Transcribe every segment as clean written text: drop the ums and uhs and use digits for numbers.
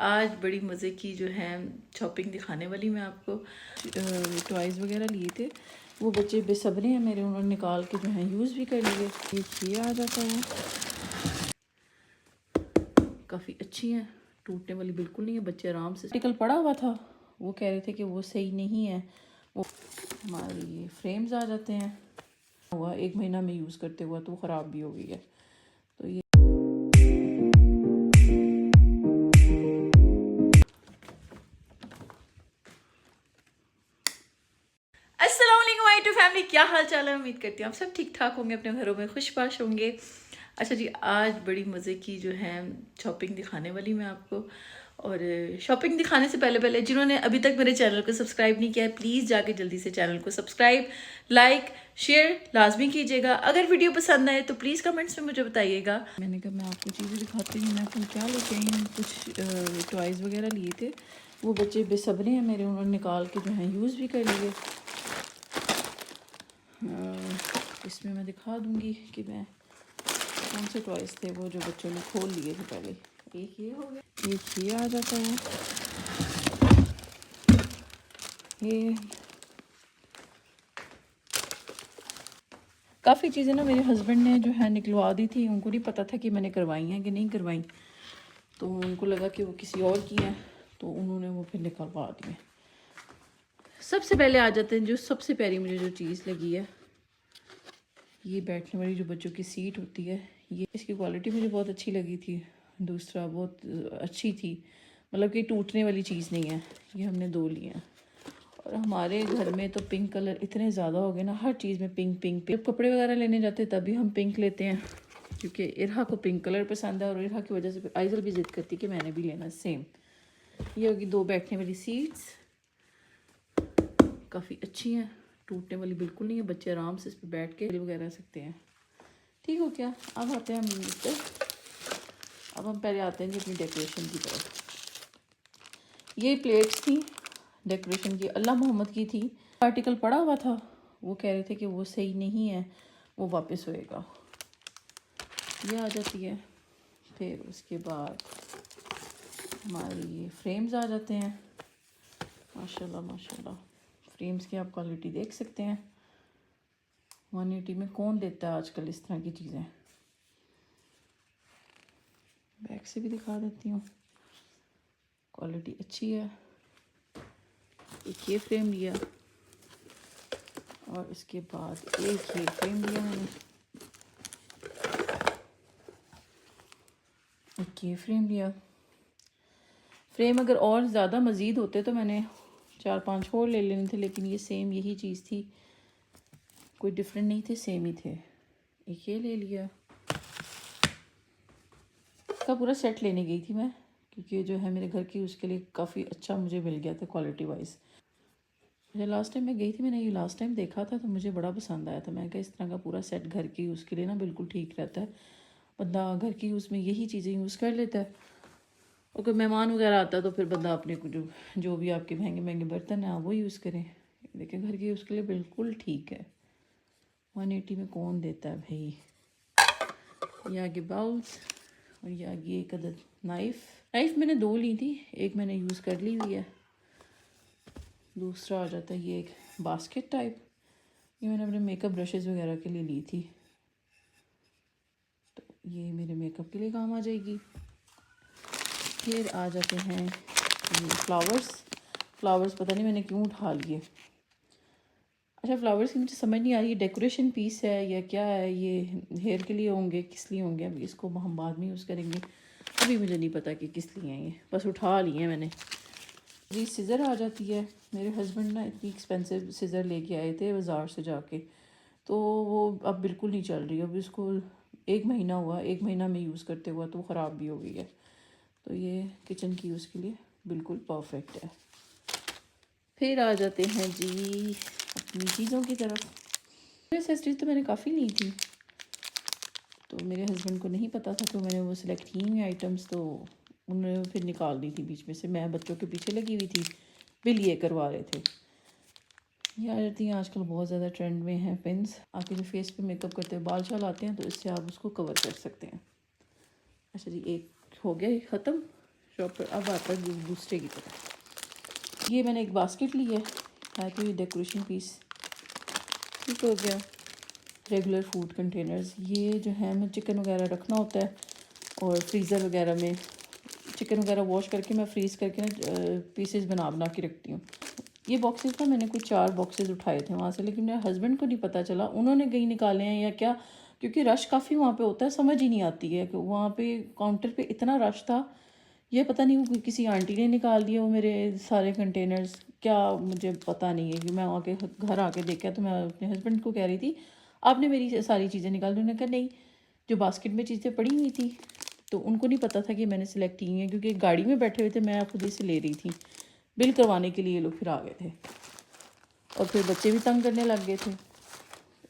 आज बड़ी मज़े की जो है शॉपिंग दिखाने वाली मैं आपको। टॉयज़ वगैरह लिए थे, वो बच्चे बेसब्रे हैं मेरे, उन्होंने निकाल के जो है यूज़ भी कर लिए। ये आ जाता है, काफ़ी अच्छी हैं, टूटने वाली बिल्कुल नहीं है। बच्चे आराम से, आर्टिकल पड़ा हुआ था, वो कह रहे थे कि वो सही नहीं है। वो हमारे ये फ्रेम्स आ जाते हैं, हुआ 1 महीना में यूज़ करते हुआ तो ख़राब भी हो गई है। तो ये अस्सलाम वालेकुम माय टू फैमिली, क्या हाल चाल है। उम्मीद करती हूँ आप सब ठीक ठाक होंगे, अपने घरों में खुशबाश होंगे। अच्छा जी, आज बड़ी मज़े की जो है शॉपिंग दिखाने वाली मैं आपको। और शॉपिंग दिखाने से पहले जिन्होंने अभी तक मेरे चैनल को सब्सक्राइब नहीं किया है, प्लीज़ जाके जल्दी से चैनल को सब्सक्राइब, लाइक, शेयर लाजमी कीजिएगा। अगर वीडियो पसंद आए तो प्लीज़ कमेंट्स में मुझे बताइएगा। मैंने कहा मैं आपको चीज़ें दिखाती हूँ। मैं कल क्या लेके आई हूँ, कुछ टॉयज़ वगैरह लिए थे, वो बच्चे बेसब्रे हैं मेरे, उन्होंने निकाल के जो है यूज़ भी कर लिए। इसमें मैं दिखा दूंगी कि मैं कौन से टॉयज़ थे वो जो बच्चों ने खोल लिए थे। पहले एक ये हो गया, एक ये आ जाता है, ये काफ़ी चीज़ें ना मेरे हस्बैंड ने जो है निकलवा दी थी। उनको नहीं पता था कि मैंने करवाई हैं कि नहीं करवाई, तो उनको लगा कि वो किसी और की हैं, तो उन्होंने वो फिर निकलवा दी। सबसे पहले आ जाते हैं, जो सबसे पहली मुझे जो चीज़ लगी है, ये बैठने वाली जो बच्चों की सीट होती है। ये इसकी क्वालिटी मुझे बहुत अच्छी लगी थी, दूसरा बहुत अच्छी थी, मतलब कि टूटने वाली चीज़ नहीं है। ये हमने 2 लिए हैं, और हमारे घर में तो पिंक कलर इतने ज़्यादा हो गए ना, हर चीज़ में पिंक पिंक पिंक। जब कपड़े वगैरह लेने जाते हैं तभी हम पिंक लेते हैं, क्योंकि इरहा को पिंक कलर पसंद है, और इरहा की वजह से फिर आइज़ल भी ज़िद करती कि मैंने भी लेना सेम। ये होगी 2 बैठने वाली सीट्स, काफ़ी अच्छी हैं, टूटने वाली बिल्कुल नहीं है। बच्चे आराम से इस पर बैठ के वगैरह सकते हैं। ठीक हो क्या। अब आते हैं हम इस पर, अब हम पहले आते हैं जी अपनी डेकोरेशन की तरफ। ये प्लेट्स थी डेकोरेशन की, अल्लाह मोहम्मद की थी। आर्टिकल पड़ा हुआ था, वो कह रहे थे कि वो सही नहीं है, वो वापस होएगा। ये आ जाती है। फिर उसके बाद हमारे ये फ्रेम्स आ जाते हैं। माशाल्लाह माशाल्लाह, फ्रेम्स की आप क्वालिटी देख सकते हैं। 180 में कौन देता है आजकल इस तरह की चीज़ें। बैक से भी दिखा देती हूँ, क्वालिटी अच्छी है। एक ये फ्रेम लिया, और इसके बाद एक ये फ्रेम लिया मैंने, एक ये फ्रेम लिया। फ्रेम अगर और ज़्यादा मज़ीद होते तो मैंने 4-5 और ले लेने थे, लेकिन ये सेम यही चीज़ थी, कोई डिफरेंट नहीं थे, सेम ही थे। एक ये ले लिया। इसका पूरा सेट लेने गई थी मैं, क्योंकि जो है मेरे घर की उसके लिए काफ़ी अच्छा मुझे मिल गया था क्वालिटी वाइज। मुझे लास्ट टाइम मैं गई थी, मैंने ये लास्ट टाइम देखा था तो मुझे बड़ा पसंद आया था। मैं कहा इस तरह का पूरा सेट घर की यूज़ के लिए ना बिल्कुल ठीक रहता है, बंदा घर की यूज़ में यही चीज़ें यूज़ कर लेता है। और कोई मेहमान वगैरह आता है तो फिर बंदा अपने को जो भी आपके महंगे महंगे बर्तन हैं आप वो यूज़ करें। देखिए घर की उसके लिए बिल्कुल ठीक है। 180 में कौन देता है भाई। ये आगे बाउल्स, और ये आगे एक अदद नाइफ़ मैंने 2 ली थी, एक मैंने यूज़ कर ली हुई है। दूसरा आ जाता है ये एक बास्केट टाइप, ये मैंने अपने मेकअप ब्रशेज़ वगैरह के लिए ली थी, तो ये मेरे मेकअप के लिए काम आ जाएगी। फिर आ जाते हैं ये फ्लावर्स पता नहीं मैंने क्यों उठा लिए। अच्छा, फ्लावर्स की मुझे समझ नहीं आ रही, डेकोरेशन पीस है या क्या है, ये हेयर के लिए होंगे, किस लिए होंगे, अभी इसको हम बाद में यूज़ करेंगे, अभी मुझे नहीं पता कि किस लिए हैं, ये बस उठा लिए हैं मैंने। जी सीज़र आ जाती है। मेरे हस्बैंड ना इतनी एक्सपेंसिव सीज़र लेके आए थे बाज़ार से जाके, तो वो अब बिल्कुल नहीं चल रही। अब इसको 1 महीना हुआ, 1 महीना में यूज़ करते हुआ तो ख़राब भी हो गई है, तो ये किचन की यूज़ के लिए बिल्कुल परफेक्ट है। फिर आ जाते हैं जी अपनी चीज़ों की तरफ। एसेसरीज तो मैंने काफ़ी ली थी, तो मेरे हस्बैंड को नहीं पता था, तो मैंने वो सिलेक्ट की हुई आइटम्स तो उन्होंने फिर निकाल दी थी बीच में से। मैं बच्चों के पीछे लगी हुई थी, बिल ये करवा रहे थे। ये आ जाती हैं आजकल बहुत ज़्यादा ट्रेंड में है पिन्स। आके जो फेस पे मेकअप करते हैं, बाल शाल आते हैं, तो इससे आप उसको कवर कर सकते हैं। अच्छा जी, एक हो गया ख़त्म शॉपर। अब आता है दूसरे की तरफ। ये मैंने एक बास्केट ली है तो ये डेकोरेशन पीस ठीक हो गया। रेगुलर फूड कंटेनर्स, ये जो है मैं चिकन वगैरह रखना होता है और फ्रीज़र वगैरह में चिकन वगैरह वॉश करके मैं फ्रीज़ करके ना पीसेस बना के रखती हूँ। ये बॉक्सेस ना मैंने कोई 4 बॉक्सेस उठाए थे वहाँ से, लेकिन मेरे हस्बैंड को नहीं पता चला उन्होंने कहीं निकाले हैं या क्या, क्योंकि रश काफ़ी वहाँ पे होता है, समझ ही नहीं आती है कि वहाँ पे काउंटर पे इतना रश था। ये पता नहीं वो किसी आंटी ने निकाल दिया वो मेरे सारे कंटेनर्स, क्या मुझे पता नहीं है। कि मैं वहाँ के घर आके देखा तो मैं अपने हस्बैंड को कह रही थी आपने मेरी सारी चीज़ें निकाल दी। उन्होंने कहा नहीं, जो बास्केट में चीज़ें पड़ी हुई थी, तो उनको नहीं पता था कि मैंने सेलेक्ट की हैं, क्योंकि गाड़ी में बैठे हुए थे, मैं खुद ही से ले रही थी। बिल करवाने के लिए ये लोग फिर आ गए थे और फिर बच्चे भी तंग करने लग गए थे।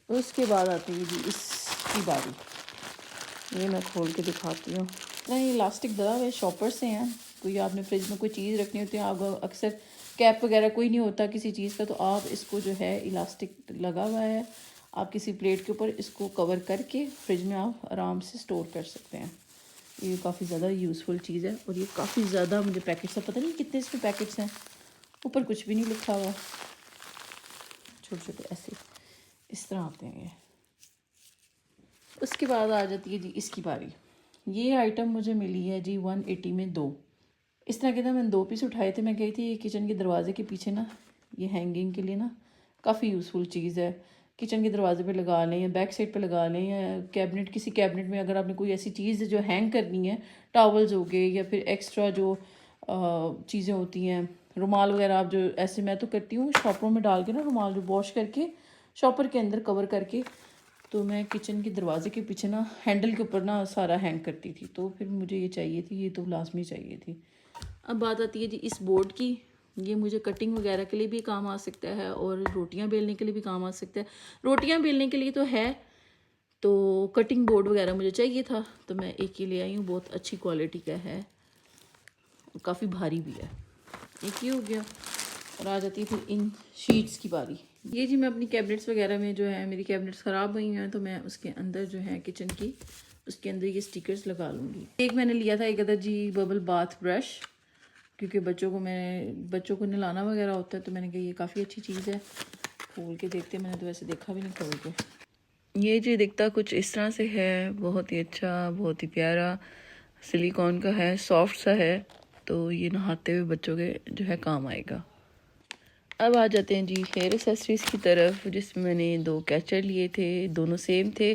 उसके बाद आती है जी इसकी बारी। ये मैं खोल के दिखाती हूँ। इतना ये इलास्टिक दरा हुआ शॉपर से हैं। कोई आपने फ्रिज में कोई चीज़ रखनी होती है, आप अक्सर कैप वगैरह कोई नहीं होता किसी चीज़ का, तो आप इसको जो है इलास्टिक लगा हुआ है, आप किसी प्लेट के ऊपर इसको कवर करके फ्रिज में आप आराम से स्टोर कर सकते हैं। ये काफ़ी ज़्यादा यूज़फुल चीज़ है और ये काफ़ी ज़्यादा मुझे पैकेट्स है, पता नहीं कितने इसमें पैकेट्स हैं, ऊपर कुछ भी नहीं लिखा हुआ, छोटे छोटे ऐसे इस तरह आते हैं ये। उसके बाद आ जाती है जी इसकी बारी। ये आइटम मुझे मिली है जी 180 में 2। इस तरह के ना मैंने 2 पीस उठाए थे। मैं गई थी किचन के दरवाजे के पीछे ना, ये हैंगिंग के लिए ना काफ़ी यूज़फुल चीज़ है। किचन के दरवाजे पे लगा लें या बैक साइड पे लगा लें या कैबिनेट, किसी कैबिनेट में अगर आपने कोई ऐसी चीज़ जो हैंग करनी है, टॉवल्स हो गए या फिर एक्स्ट्रा जो चीज़ें होती हैं, रुमाल वगैरह, आप जो ऐसे मैं तो करती हूँ शॉपरों में डाल के ना रुमाल जो वॉश करके शॉपर के अंदर कवर करके, तो मैं किचन के दरवाजे के पीछे ना हैंडल के ऊपर ना सारा हैंग करती थी। तो फिर मुझे ये चाहिए थी, ये तो लाजमी चाहिए थी। अब बात आती है जी इस बोर्ड की। ये मुझे कटिंग वगैरह के लिए भी काम आ सकता है और रोटियां बेलने के लिए भी काम आ सकता है। रोटियां बेलने के लिए तो है, तो कटिंग बोर्ड वगैरह मुझे चाहिए था, तो मैं एक ही ले आई हूँ। बहुत अच्छी क्वालिटी का है, काफ़ी भारी भी है। एक ही हो गया। और आ जाती है फिर इन शीट्स की बारी। ये जी मैं अपनी कैबिनेट्स वगैरह में जो है, मेरी कैबिनेट्स ख़राब हुई हैं, तो मैं उसके अंदर जो है किचन की, उसके अंदर ये स्टिकर्स लगा लूँगी। एक मैंने लिया था एक अदर जी बबल बाथ ब्रश, क्योंकि बच्चों को नहलाना वगैरह होता है, तो मैंने कहा ये काफ़ी अच्छी चीज़ है। खोल के देखते, मैंने तो वैसे देखा भी नहीं खोल के। ये जी दिखता कुछ इस तरह से है, बहुत ही अच्छा, बहुत ही प्यारा, सिलिकॉन का है, सॉफ्ट सा है, तो ये नहाते हुए बच्चों के जो है काम आएगा। अब आ जाते हैं जी हेयर एक्सेसरीज़ की तरफ, जिसमें मैंने 2 कैचर लिए थे, दोनों सेम थे।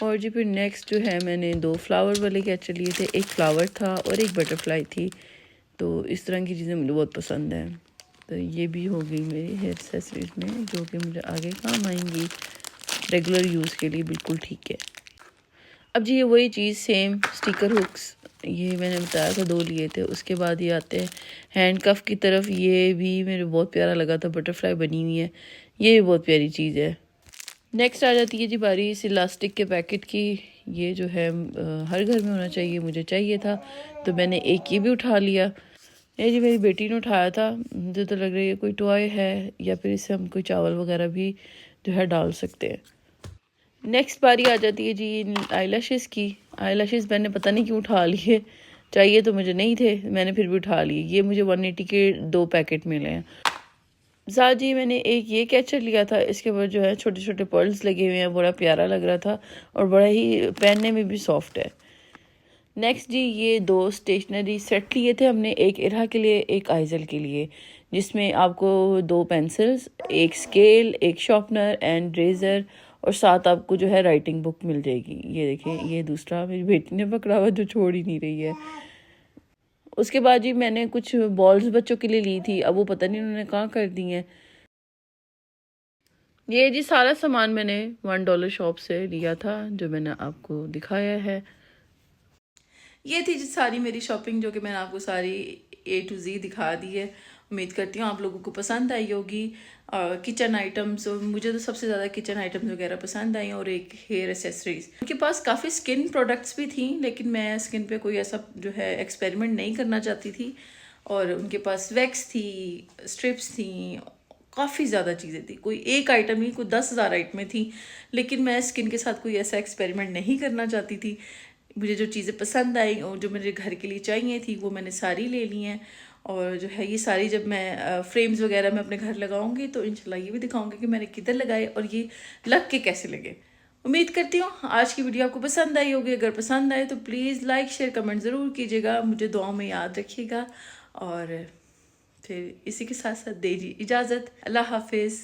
और जी फिर नेक्स्ट जो है मैंने 2 फ्लावर वाले कैचर लिए थे, एक फ्लावर था और एक बटरफ्लाई थी। तो इस तरह की चीज़ें मुझे बहुत पसंद हैं, तो ये भी हो गई मेरी हेयर एक्सेसरीज़ में, जो कि मुझे आगे काम आएंगी, रेगुलर यूज़ के लिए बिल्कुल ठीक है। अब जी ये वही चीज़ सेम स्टिकर हुक्स, ये मैंने बताया था 2 लिए थे। उसके बाद ये आते हैं हैंड कफ की तरफ, ये भी मेरे बहुत प्यारा लगा था, बटरफ्लाई बनी हुई है, ये भी बहुत प्यारी चीज़ है। नेक्स्ट आ जाती है जी बारी इस इलास्टिक के पैकेट की। ये जो है हर घर में होना चाहिए, मुझे चाहिए था, तो मैंने एक ये भी उठा लिया। ये जी मेरी बेटी ने उठाया था, मुझे तो लग रहा है कोई टॉय है या फिर इससे हम कोई चावल वगैरह भी जो है डाल सकते हैं। नेक्स्ट बारी आ जाती है जी आईलैशेस की। आईलैशेस मैंने पता नहीं क्यों उठा लिए, चाहिए तो मुझे नहीं थे, मैंने फिर भी उठा लिए। ये मुझे 180 के 2 पैकेट मिले हैं। साथ जी मैंने एक ये कैचर लिया था, इसके ऊपर जो है छोटे छोटे पर्ल्स लगे हुए हैं, बड़ा प्यारा लग रहा था और बड़ा ही पहनने में भी सॉफ्ट है। नेक्स्ट जी ये 2 स्टेशनरी सेट लिए थे हमने, एक इरहा के लिए एक आइजल के लिए, जिसमें आपको 2 पेंसिल्स, एक स्केल, एक शार्पनर एंड रेज़र, और साथ आपको जो है राइटिंग बुक मिल जाएगी। ये देखिए, ये दूसरा मेरी बेटी ने पकड़ा हुआ जो छोड़ ही नहीं रही है। उसके बाद जी मैंने कुछ बॉल्स बच्चों के लिए ली थी, अब वो पता नहीं उन्होंने कहाँ कर दी हैं। ये जी सारा सामान मैंने $1 शॉप से लिया था, जो मैंने आपको दिखाया है। ये थी जी सारी मेरी शॉपिंग, जो कि मैंने आपको सारी A to Z दिखा दी है। उम्मीद करती हूँ आप लोगों को पसंद आई होगी। किचन आइटम्स, मुझे तो सबसे ज़्यादा किचन आइटम्स वगैरह पसंद आई, और एक हेयर एसेसरीज। उनके पास काफ़ी स्किन प्रोडक्ट्स भी थी, लेकिन मैं स्किन पे कोई ऐसा जो है एक्सपेरिमेंट नहीं करना चाहती थी। और उनके पास वैक्स थी, स्ट्रिप्स थी, काफ़ी ज़्यादा चीज़ें थी, कोई एक आइटम ही कोई 10,000 आइटमें थी। लेकिन मैं स्किन के साथ कोई ऐसा एक्सपेरिमेंट नहीं करना चाहती थी, मुझे जो चीज़ें पसंद आई और जो मेरे घर के लिए चाहिए थी वो मैंने सारी ले ली हैं। और जो है ये सारी जब मैं फ्रेम्स वगैरह में अपने घर लगाऊंगी तो इंशाल्लाह ये भी दिखाऊंगी कि मैंने किधर लगाए और ये लग के कैसे लगे। उम्मीद करती हूँ आज की वीडियो आपको पसंद आई होगी। अगर पसंद आए तो प्लीज़ लाइक शेयर कमेंट ज़रूर कीजिएगा, मुझे दुआओं में याद रखिएगा। और फिर इसी के साथ साथ दीजिए इजाज़त। अल्लाह हाफिज़।